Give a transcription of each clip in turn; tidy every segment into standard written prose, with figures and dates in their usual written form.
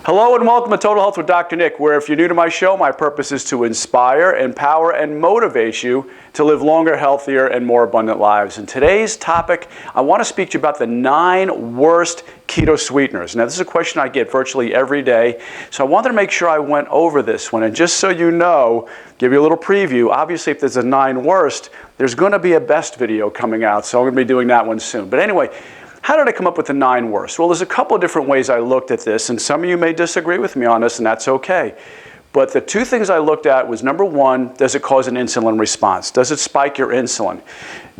Hello and welcome to Total Health with Dr. Nick, where if you're new to my show, my purpose is to inspire, empower, and motivate you to live longer, healthier, and more abundant lives. And today's topic, I want to speak to you about the 9 worst keto sweeteners. Now, this is a question I get virtually every day, so I wanted to make sure I went over this one. And just so you know, give you a little preview, obviously if there's a 9 worst, there's going to be a best video coming out, so I'm going to be doing that one soon. But anyway, how did I come up with the 9 worst? Well, there's a couple of different ways I looked at this, and some of you may disagree with me on this, and that's okay. But the 2 things I looked at was, number 1, does it cause an insulin response? Does it spike your insulin?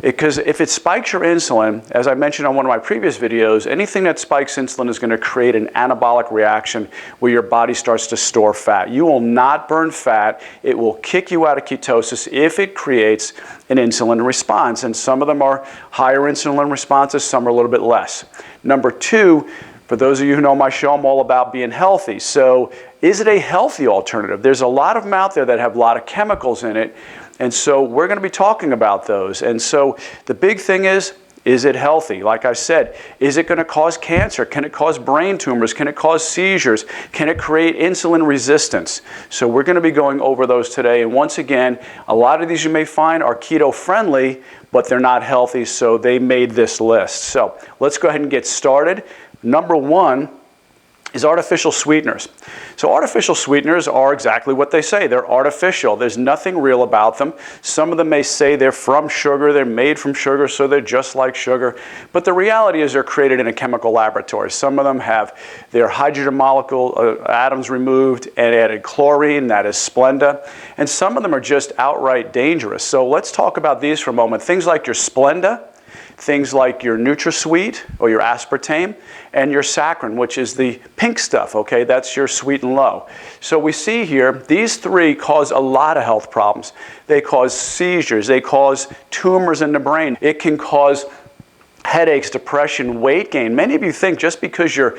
Because if it spikes your insulin, as I mentioned on one of my previous videos, anything that spikes insulin is going to create an anabolic reaction where your body starts to store fat. You will not burn fat. It will kick you out of ketosis if it creates an insulin response. And some of them are higher insulin responses, some are a little bit less. Number 2, for those of you who know my show, I'm all about being healthy. So is it a healthy alternative? There's a lot of them out there that have a lot of chemicals in it. And so we're going to be talking about those. And so the big thing is it healthy? Like I said, is it going to cause cancer? Can it cause brain tumors? Can it cause seizures? Can it create insulin resistance? So we're going to be going over those today. And once again, a lot of these you may find are keto friendly, but they're not healthy, so they made this list. So let's go ahead and get started. Number 1 is artificial sweeteners. So artificial sweeteners are exactly what they say. They're artificial. There's nothing real about them. Some of them may say they're from sugar, they're made from sugar, so they're just like sugar. But the reality is they're created in a chemical laboratory. Some of them have their hydrogen molecule atoms removed and added chlorine, that is Splenda. And some of them are just outright dangerous. So let's talk about these for a moment. Things like your Splenda, things like your NutraSweet or your aspartame, and your saccharin, which is the pink stuff, okay? That's your sweet and low. So we see here, these 3 cause a lot of health problems. They cause seizures, they cause tumors in the brain. It can cause headaches, depression, weight gain. Many of you think just because you're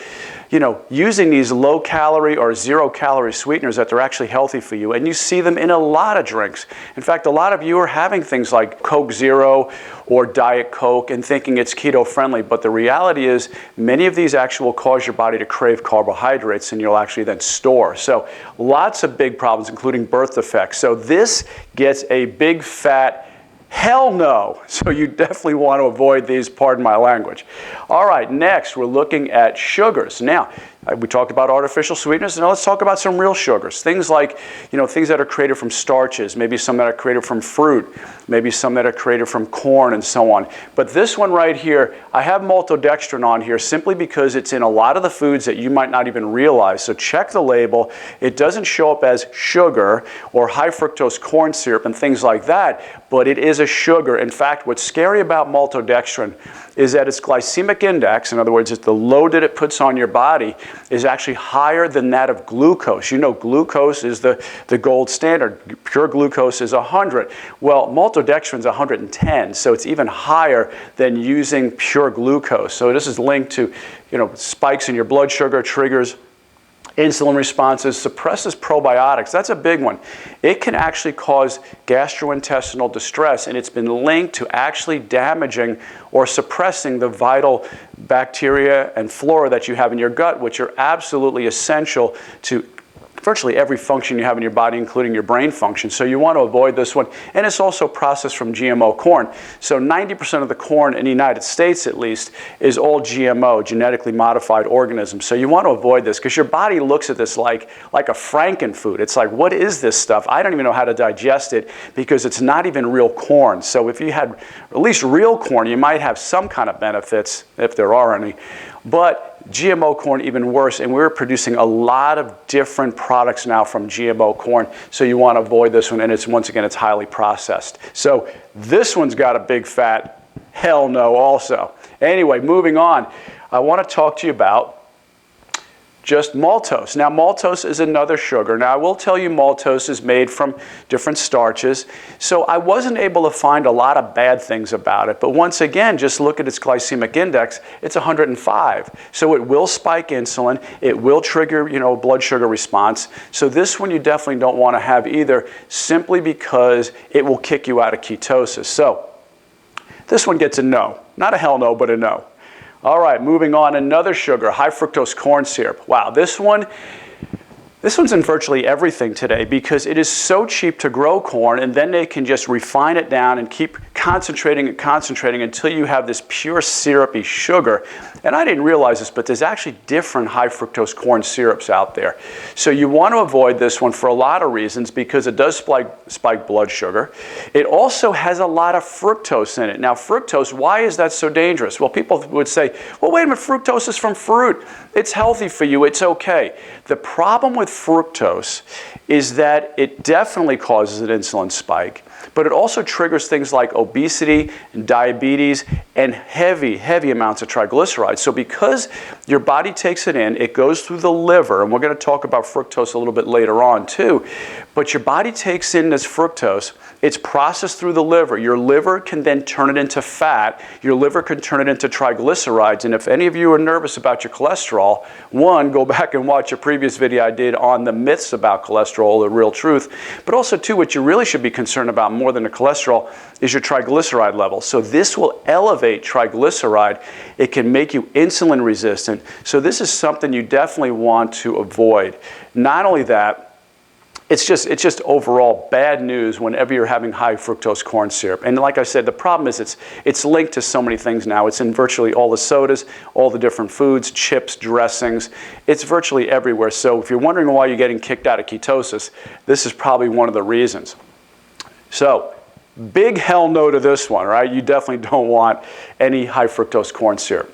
using these low-calorie or zero-calorie sweeteners that they're actually healthy for you, and you see them in a lot of drinks. In fact, a lot of you are having things like Coke Zero or Diet Coke and thinking it's keto-friendly, but the reality is many of these actually will cause your body to crave carbohydrates, and you'll actually then store. So lots of big problems, including birth defects. So this gets a big fat hell no. So you definitely want to avoid these, pardon my language. All right, next we're looking at sugars. Now, we talked about artificial sweeteners. Now let's talk about some real sugars. Things like, things that are created from starches, maybe some that are created from fruit, maybe some that are created from corn and so on. But this one right here, I have Dextran on here simply because it's in a lot of the foods that you might not even realize. So check the label. It doesn't show up as sugar or high fructose corn syrup and things like that, but it is a sugar. In fact, what's scary about Dextran is that its glycemic index, in other words, it's the load that it puts on your body, is actually higher than that of glucose. You know, glucose is the gold standard. Pure glucose is 100. Well, Maltodextrin is 110, so it's even higher than using pure glucose. So this is linked to, spikes in your blood sugar, triggers insulin responses, suppresses probiotics. That's a big one. It can actually cause gastrointestinal distress, and it's been linked to actually damaging or suppressing the vital bacteria and flora that you have in your gut, which are absolutely essential to virtually every function you have in your body, including your brain function. So you want to avoid this one. And it's also processed from GMO corn. So 90% of the corn in the United States, at least, is all GMO, genetically modified organisms. So you want to avoid this because your body looks at this like a frankenfood. It's like, what is this stuff? I don't even know how to digest it because it's not even real corn. So if you had at least real corn, you might have some kind of benefits, if there are any. But GMO corn, even worse, and we're producing a lot of different products now from GMO corn, so you want to avoid this one, and once again, it's highly processed. So this one's got a big fat hell no also. Anyway, moving on, I want to talk to you about just maltose. Now, maltose is another sugar. Now, I will tell you maltose is made from different starches, so I wasn't able to find a lot of bad things about it. But once again, just look at its glycemic index. It's 105. So it will spike insulin. It will trigger, blood sugar response. So this one you definitely don't want to have either, simply because it will kick you out of ketosis. So this one gets a no. Not a hell no, but a no. All right, moving on, another sugar, high fructose corn syrup. Wow, this one's in virtually everything today because it is so cheap to grow corn, and then they can just refine it down and keep concentrating and concentrating until you have this pure syrupy sugar. And I didn't realize this, but there's actually different high fructose corn syrups out there. So you want to avoid this one for a lot of reasons because it does spike blood sugar. It also has a lot of fructose in it. Now fructose, why is that so dangerous? Well, people would say, well, wait a minute, fructose is from fruit. It's healthy for you, it's okay. The problem with fructose is that it definitely causes an insulin spike, but it also triggers things like obesity and diabetes and heavy, heavy amounts of triglycerides. So because your body takes it in, it goes through the liver, and we're going to talk about fructose a little bit later on too, but your body takes in this fructose, it's processed through the liver. Your liver can then turn it into fat. Your liver can turn it into triglycerides. And if any of you are nervous about your cholesterol, one, go back and watch a previous video I did on the myths about cholesterol, the real truth. But also, too, what you really should be concerned about more than the cholesterol is your triglyceride level. So this will elevate triglyceride. It can make you insulin resistant. So this is something you definitely want to avoid. Not only that, it's just overall bad news whenever you're having high fructose corn syrup. And like I said, the problem is it's linked to so many things now. It's in virtually all the sodas, all the different foods, chips, dressings. It's virtually everywhere. So if you're wondering why you're getting kicked out of ketosis, this is probably one of the reasons. So big hell no to this one, right? You definitely don't want any high fructose corn syrup.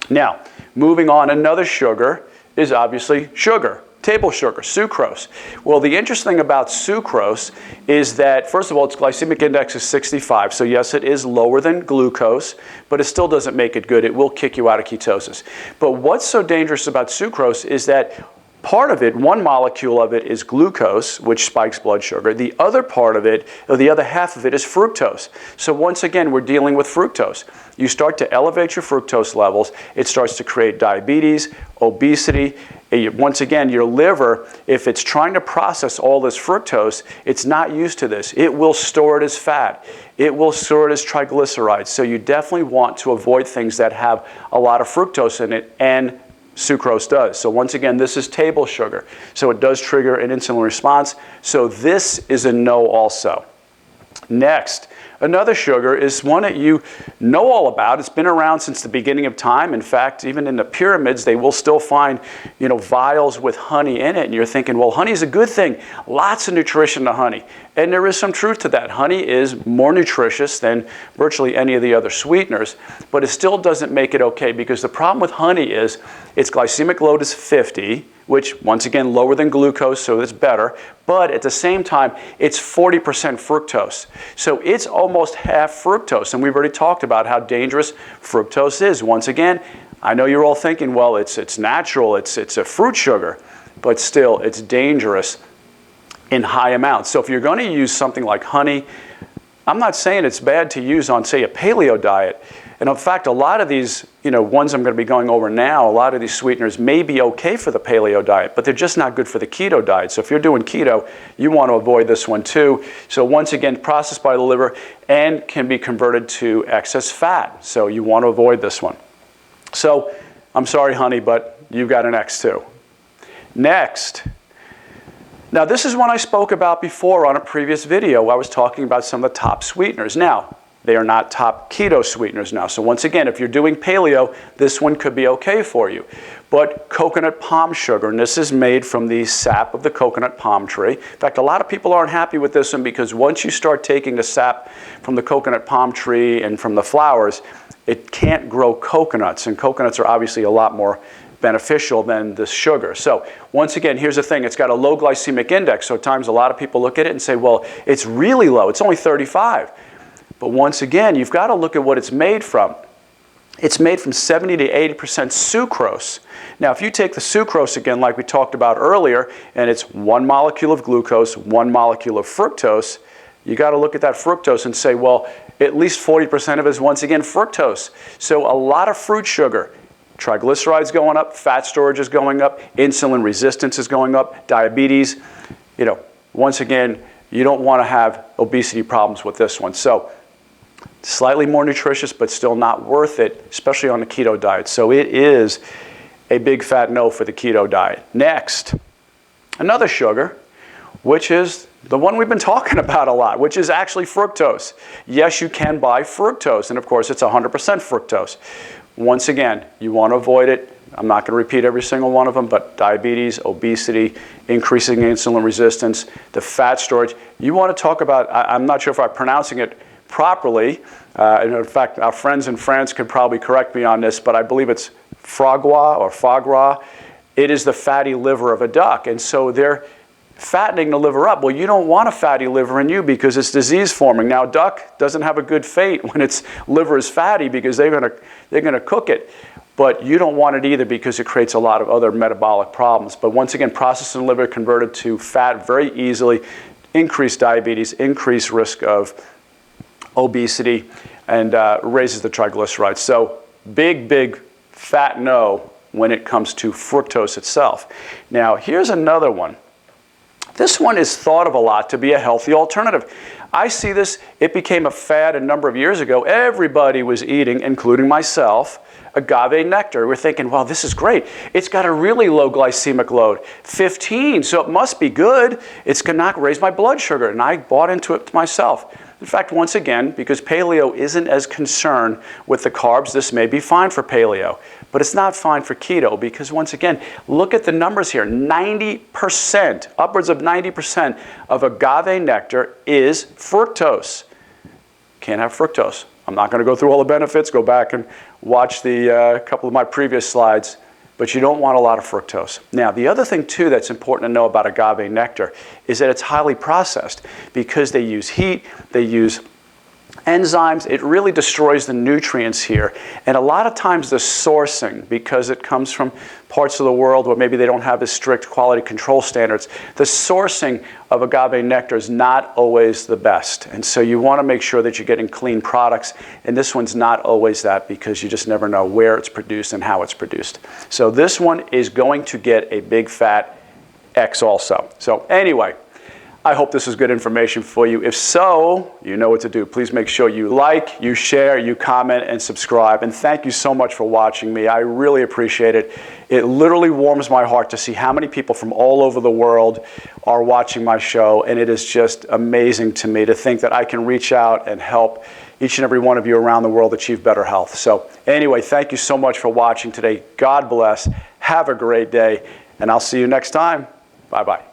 Now, moving on, another sugar is obviously sugar. Table sugar, sucrose. Well, the interesting thing about sucrose is that, first of all, its glycemic index is 65. So yes, it is lower than glucose, but it still doesn't make it good. It will kick you out of ketosis. But what's so dangerous about sucrose is that part of it, one molecule of it is glucose, which spikes blood sugar. The other part of it, or the other half of it, is fructose. So once again, we're dealing with fructose. You start to elevate your fructose levels. It starts to create diabetes, obesity. Once again, your liver, if it's trying to process all this fructose, it's not used to this. It will store it as fat. It will store it as triglycerides. So you definitely want to avoid things that have a lot of fructose in it, and sucrose does. So once again, this is table sugar. So it does trigger an insulin response. So this is a no also. Next, another sugar is one that you know all about. It's been around since the beginning of time. In fact, even in the pyramids, they will still find, vials with honey in it. And you're thinking, well, honey is a good thing. Lots of nutrition to honey. And there is some truth to that. Honey is more nutritious than virtually any of the other sweeteners, but it still doesn't make it okay, because the problem with honey is its glycemic load is 50, which once again lower than glucose, so it's better, but at the same time it's 40% fructose. So it's almost half fructose, and we've already talked about how dangerous fructose is. Once again, I know you're all thinking, well, it's natural, it's a fruit sugar, but still it's dangerous in high amounts. So if you're going to use something like honey, I'm not saying it's bad to use on, say, a paleo diet. And in fact, a lot of these, ones I'm going to be going over now, a lot of these sweeteners may be okay for the paleo diet, but they're just not good for the keto diet. So if you're doing keto, you want to avoid this one too. So once again, processed by the liver and can be converted to excess fat. So you want to avoid this one. So I'm sorry, honey, but you've got an X too. Next. Now, this is one I spoke about before on a previous video. I was talking about some of the top sweeteners. Now, they are not top keto sweeteners now. So once again, if you're doing paleo, this one could be okay for you. But coconut palm sugar, and this is made from the sap of the coconut palm tree. In fact, a lot of people aren't happy with this one, because once you start taking the sap from the coconut palm tree and from the flowers, it can't grow coconuts. And coconuts are obviously a lot more beneficial than the sugar. So once again, here's the thing. It's got a low glycemic index. So at times a lot of people look at it and say, well, it's really low. It's only 35. But once again, you've got to look at what it's made from. It's made from 70 to 80% sucrose. Now, if you take the sucrose again, like we talked about earlier, and it's one molecule of glucose, one molecule of fructose, you got to look at that fructose and say, well, at least 40% of it is once again fructose. So a lot of fruit sugar. Triglycerides going up, fat storage is going up, insulin resistance is going up, diabetes. Once again, you don't want to have obesity problems with this one. So Slightly more nutritious, but still not worth it, especially on the keto diet. So it is a big fat no for the keto diet. Next, another sugar, which is the one we've been talking about a lot, which is actually fructose. Yes, you can buy fructose, and of course it's 100% fructose. Once again, you want to avoid it. I'm not going to repeat every single one of them, but diabetes, obesity, increasing insulin resistance, the fat storage. You want to talk about, I'm not sure if I'm pronouncing it properly, and in fact, our friends in France could probably correct me on this, but I believe it's foie gras. It is the fatty liver of a duck, and so they're fattening the liver up. Well, you don't want a fatty liver in you because it's disease forming. Now, duck doesn't have a good fate when its liver is fatty because they're gonna cook it. But you don't want it either because it creates a lot of other metabolic problems. But once again, processing liver converted to fat very easily, increased diabetes, increased risk of obesity, and raises the triglycerides. So big fat no when it comes to fructose itself. Now, here's another one. This one is thought of a lot to be a healthy alternative. I see this, it became a fad a number of years ago. Everybody was eating, including myself, agave nectar. We're thinking, well, this is great. It's got a really low glycemic load, 15, so it must be good. It's going to not raise my blood sugar, and I bought into it myself. In fact, once again, because paleo isn't as concerned with the carbs, this may be fine for paleo, but it's not fine for keto because, once again, look at the numbers here. 90%, upwards of 90% of agave nectar is fructose. Can't have fructose. I'm not going to go through all the benefits. Go back and watch the couple of my previous slides, but you don't want a lot of fructose. Now, the other thing, too, that's important to know about agave nectar is that it's highly processed because they use heat, they use enzymes. It really destroys the nutrients here. And a lot of times the sourcing, because it comes from parts of the world where maybe they don't have as strict quality control standards, the sourcing of agave nectar is not always the best. And so you want to make sure that you're getting clean products. And this one's not always that because you just never know where it's produced and how it's produced. So this one is going to get a big fat X also. So anyway, I hope this is good information for you. If so, you know what to do. Please make sure you like, you share, you comment, and subscribe. And thank you so much for watching me. I really appreciate it. It literally warms my heart to see how many people from all over the world are watching my show. And it is just amazing to me to think that I can reach out and help each and every one of you around the world achieve better health. So anyway, thank you so much for watching today. God bless. Have a great day. And I'll see you next time. Bye-bye.